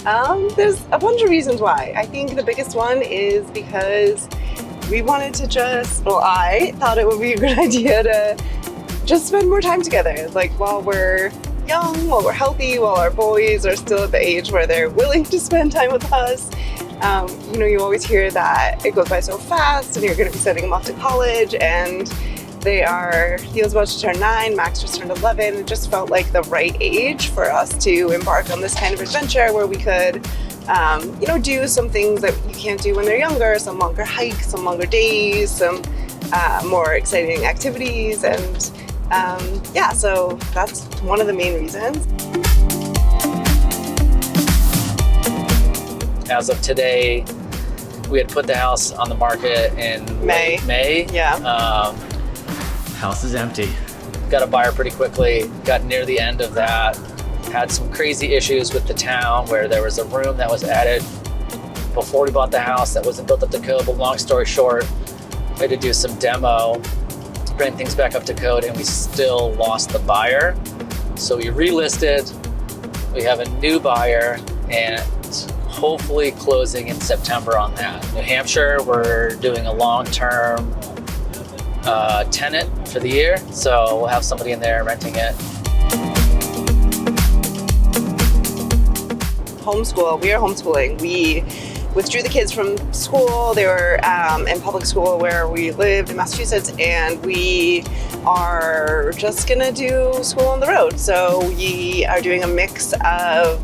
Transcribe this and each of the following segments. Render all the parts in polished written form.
There's a bunch of reasons why. I think the biggest one is because we wanted to I thought it would be a good idea to just spend more time together. Like while we're young, while we're healthy, while our boys are still at the age where they're willing to spend time with us. You always hear that it goes by so fast and you're going to be sending them off to college, and Theo's about to turn 9, Max just turned 11. It just felt like the right age for us to embark on this kind of adventure where we could, do some things that you can't do when they're younger, some longer hikes, some longer days, some more exciting activities. And so that's one of the main reasons. As of today, we had put the house on the market in May. Yeah. House is empty. Got a buyer pretty quickly, got near the end of that. Had some crazy issues with the town where there was a room that was added before we bought the house that wasn't built up to code, but long story short, we had to do some demo, bring things back up to code, and we still lost the buyer. So we relisted, we have a new buyer, and hopefully closing in September on that. New Hampshire, we're doing a long-term tenant for the year, so we'll have somebody in there renting it. Homeschool. We are homeschooling. We withdrew the kids from school. They were in public school where we lived in Massachusetts, and we are just gonna do school on the road. So we are doing a mix of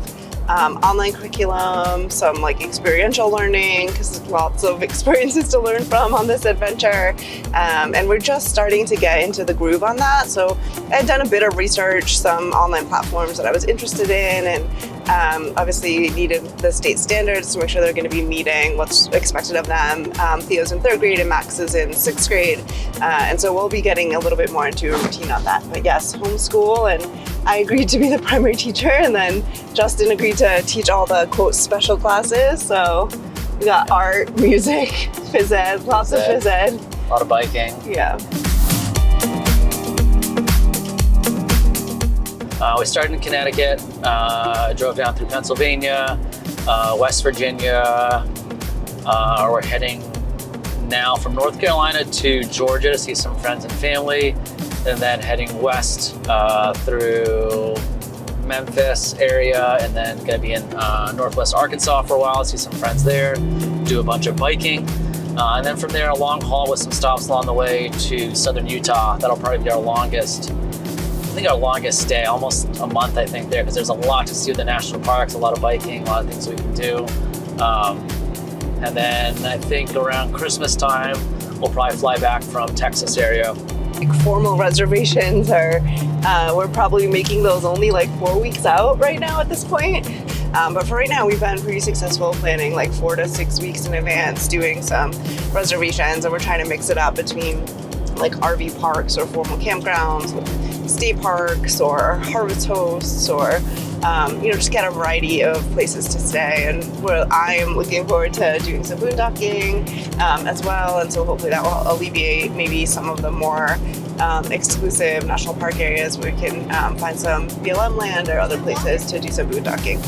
online curriculum, some like experiential learning, because there's lots of experiences to learn from on this adventure. And we're just starting to get into the groove on that. So I'd done a bit of research, some online platforms that I was interested in, and obviously needed the state standards to make sure they're going to be meeting what's expected of them. Theo's in 3rd grade and Max is in 6th grade. And so we'll be getting a little bit more into a routine on that. But yes, homeschool, and I agreed to be the primary teacher, and then Justin agreed to teach all the quote special classes. So we got art, music, phys ed, lots of phys ed. A lot of biking. Yeah. We started in Connecticut, drove down through Pennsylvania, West Virginia. We're heading now from North Carolina to Georgia to see some friends and family, and then heading west through Memphis area, and then going to be in Northwest Arkansas for a while, see some friends there, do a bunch of biking. And then from there, a long haul with some stops along the way to southern Utah. That'll probably be our longest stay, almost a month, I think, there, because there's a lot to see with the national parks, a lot of biking, a lot of things we can do. And then I think around Christmas time, we'll probably fly back from Texas area. Formal reservations are, we're probably making those only like 4 weeks out right now at this point. But for right now, we've been pretty successful planning like 4 to 6 weeks in advance, doing some reservations, and we're trying to mix it up between like RV parks or formal campgrounds, state parks or harvest hosts, or just get a variety of places to stay. And I am looking forward to doing some boondocking as well, and so hopefully that will alleviate maybe some of the more exclusive national park areas where we can find some BLM land or other places to do some boondocking.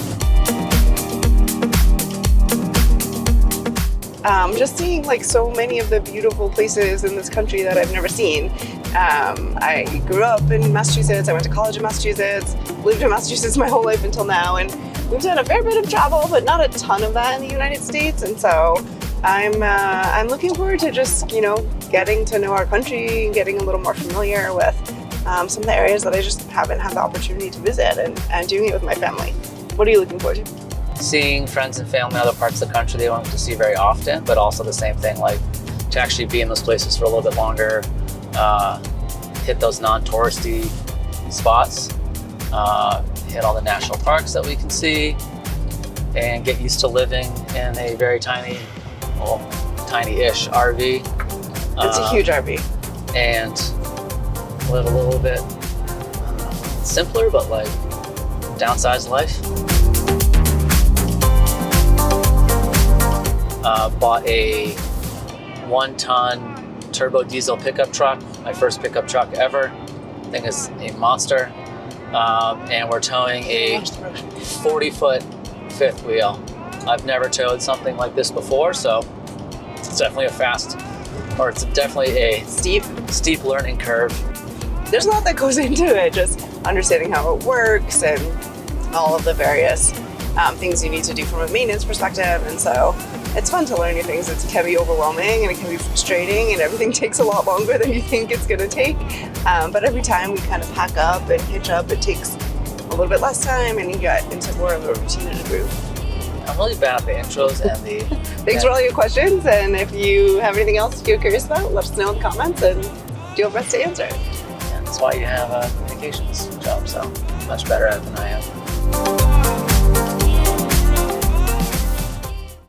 Just seeing like so many of the beautiful places in this country that I've never seen. I grew up in Massachusetts, I went to college in Massachusetts, lived in Massachusetts my whole life until now, and we've done a fair bit of travel, but not a ton of that in the United States. And so I'm looking forward to just, getting to know our country and getting a little more familiar with some of the areas that I just haven't had the opportunity to visit, and doing it with my family. What are you looking forward to? Seeing friends and family in other parts of the country they won't get to see very often, but also the same thing, like to actually be in those places for a little bit longer, hit those non-touristy spots, hit all the national parks that we can see, and get used to living in a very tiny-ish RV. It's a huge RV. And live a little bit simpler, but like downsized life. Bought a 1-ton turbo diesel pickup truck, my first pickup truck ever. I think it's a monster. And we're towing a 40-foot fifth wheel. I've never towed something like this before, so it's definitely it's definitely a steep learning curve. There's a lot that goes into it, just understanding how it works and all of the various things you need to do from a maintenance perspective. And so it's fun to learn new things. It can be overwhelming and it can be frustrating, and everything takes a lot longer than you think it's going to take. But every time we kind of pack up and hitch up, it takes a little bit less time and you get into more of a routine and a groove. I'm really bad at the intros and the... Thanks for all your questions. And if you have anything else you're curious about, let us know in the comments and do our best to answer. That's why you have a communications job, so much better at it than I am.